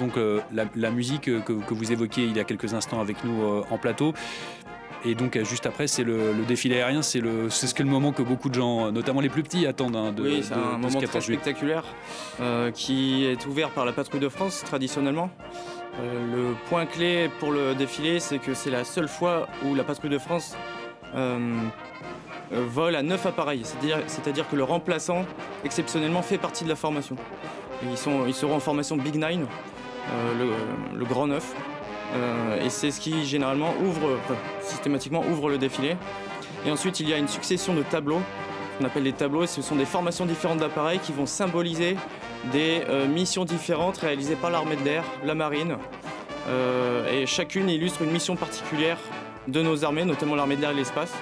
donc la musique que vous évoquiez il y a quelques instants avec nous en plateau. Et donc juste après, c'est le défilé aérien, c'est le moment que beaucoup de gens, notamment les plus petits, attendent. Hein, oui, c'est un moment très spectaculaire qui est ouvert par la Patrouille de France traditionnellement. Le point clé pour le défilé, c'est que c'est la seule fois où la Patrouille de France vole à 9 appareils, c'est-à-dire que le remplaçant, exceptionnellement, fait partie de la formation. Et ils seront en formation Big Nine, le grand 9. Et c'est ce qui généralement systématiquement ouvre le défilé. Et ensuite il y a une succession de tableaux, qu'on appelle les tableaux, ce sont des formations différentes d'appareils qui vont symboliser des missions différentes réalisées par l'armée de l'air, la marine, et chacune illustre une mission particulière de nos armées, notamment l'armée de l'air et l'espace,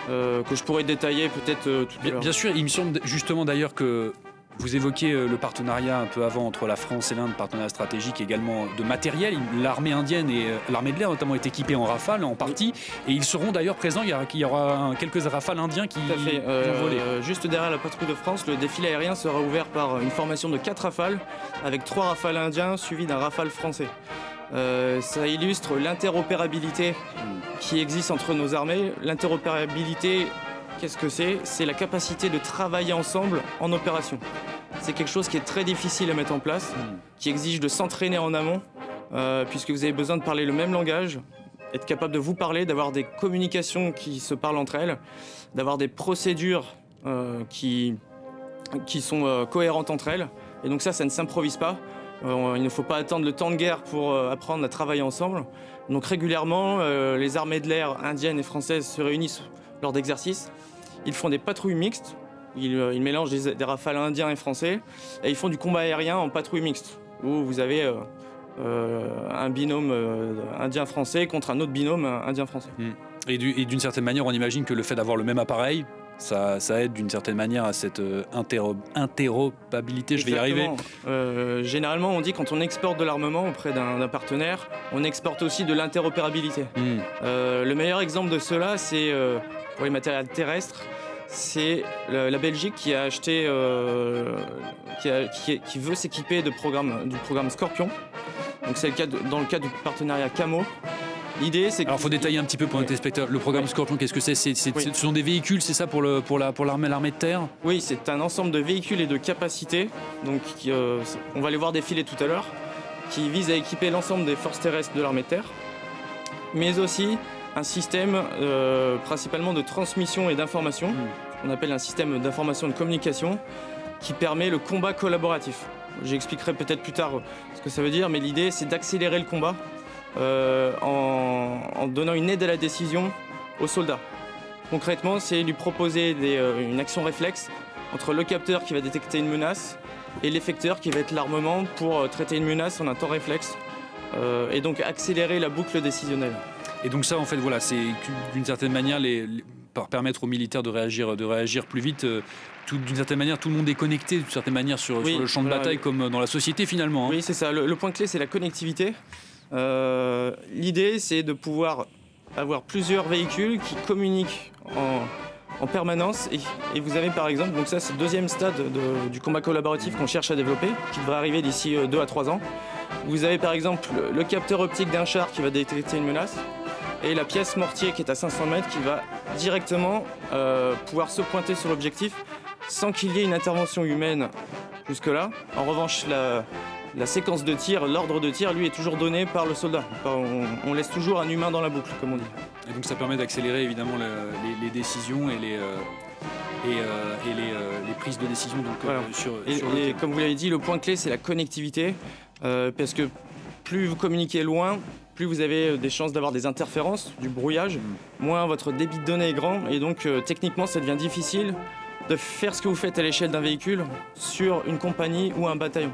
que je pourrais détailler peut-être tout à l'heure. Bien sûr, il me semble justement d'ailleurs que vous évoquiez le partenariat un peu avant entre la France et l'Inde, partenariat stratégique également de matériel. L'armée indienne et l'armée de l'air notamment est équipée en Rafale en partie, et ils seront d'ailleurs présents. Il y aura quelques Rafales indiens qui vont voler. Juste derrière la Patrouille de France, le défilé aérien sera ouvert par une formation de 4 Rafales, avec 3 Rafales indiens suivis d'un Rafale français. Ça illustre l'interopérabilité qui existe entre nos armées. L'interopérabilité, qu'est-ce que c'est? C'est la capacité de travailler ensemble en opération. C'est quelque chose qui est très difficile à mettre en place, qui exige de s'entraîner en amont, puisque vous avez besoin de parler le même langage, être capable de vous parler, d'avoir des communications qui se parlent entre elles, d'avoir des procédures qui sont cohérentes entre elles. Et donc ça ne s'improvise pas. Il ne faut pas attendre le temps de guerre pour apprendre à travailler ensemble. Donc régulièrement, les armées de l'air indiennes et françaises se réunissent lors d'exercices. Ils font des patrouilles mixtes, ils mélangent des rafales indiens et français, et ils font du combat aérien en patrouille mixte, où vous avez un binôme indien-français contre un autre binôme indien-français. Et d'une certaine manière, on imagine que le fait d'avoir le même appareil, ça aide d'une certaine manière à cette interopérabilité, je vais y arriver. Généralement, on dit quand on exporte de l'armement auprès d'un partenaire, on exporte aussi de l'interopérabilité. Le meilleur exemple de cela, c'est pour les matériels terrestres, c'est la Belgique qui a acheté, qui veut s'équiper du programme Scorpion. Donc c'est dans le cadre du partenariat Camo. L'idée, c'est que... Alors, il faut détailler un petit peu pour nos téléspectateurs. Le programme Scorpion, qu'est-ce que c'est? Ce sont des véhicules, c'est ça, pour l'armée de terre? Oui, c'est un ensemble de véhicules et de capacités, donc on va les voir défiler tout à l'heure, qui vise à équiper l'ensemble des forces terrestres de l'armée de terre, mais aussi un système principalement de transmission et d'information, qu'on appelle un système d'information et de communication, qui permet le combat collaboratif. J'expliquerai peut-être plus tard ce que ça veut dire, mais l'idée, c'est d'accélérer le combat en donnant une aide à la décision aux soldats. Concrètement, c'est lui proposer une action réflexe entre le capteur qui va détecter une menace et l'effecteur qui va être l'armement pour traiter une menace en un temps réflexe et donc accélérer la boucle décisionnelle. Et donc ça, en fait, voilà, c'est d'une certaine manière permettre aux militaires de réagir plus vite. D'une certaine manière, tout le monde est connecté d'une certaine manière sur le champ de bataille comme dans la société finalement. Hein. Oui, c'est ça. Le point clé, c'est la connectivité. L'idée, c'est de pouvoir avoir plusieurs véhicules qui communiquent en permanence. Et vous avez par exemple, donc ça c'est le deuxième stade du combat collaboratif qu'on cherche à développer, qui devrait arriver d'ici 2 à 3 ans. Vous avez par exemple le capteur optique d'un char qui va détecter une menace, et la pièce mortier qui est à 500 mètres qui va directement pouvoir se pointer sur l'objectif sans qu'il y ait une intervention humaine jusque-là. En revanche, la séquence de tir, l'ordre de tir, lui, est toujours donné par le soldat. On laisse toujours un humain dans la boucle, comme on dit. Et donc ça permet d'accélérer évidemment les décisions et les prises de décision. Donc, voilà. Et comme vous l'avez dit, le point clé, c'est la connectivité. Parce que plus vous communiquez loin, plus vous avez des chances d'avoir des interférences, du brouillage, moins votre débit de données est grand. Et donc techniquement, ça devient difficile de faire ce que vous faites à l'échelle d'un véhicule sur une compagnie ou un bataillon.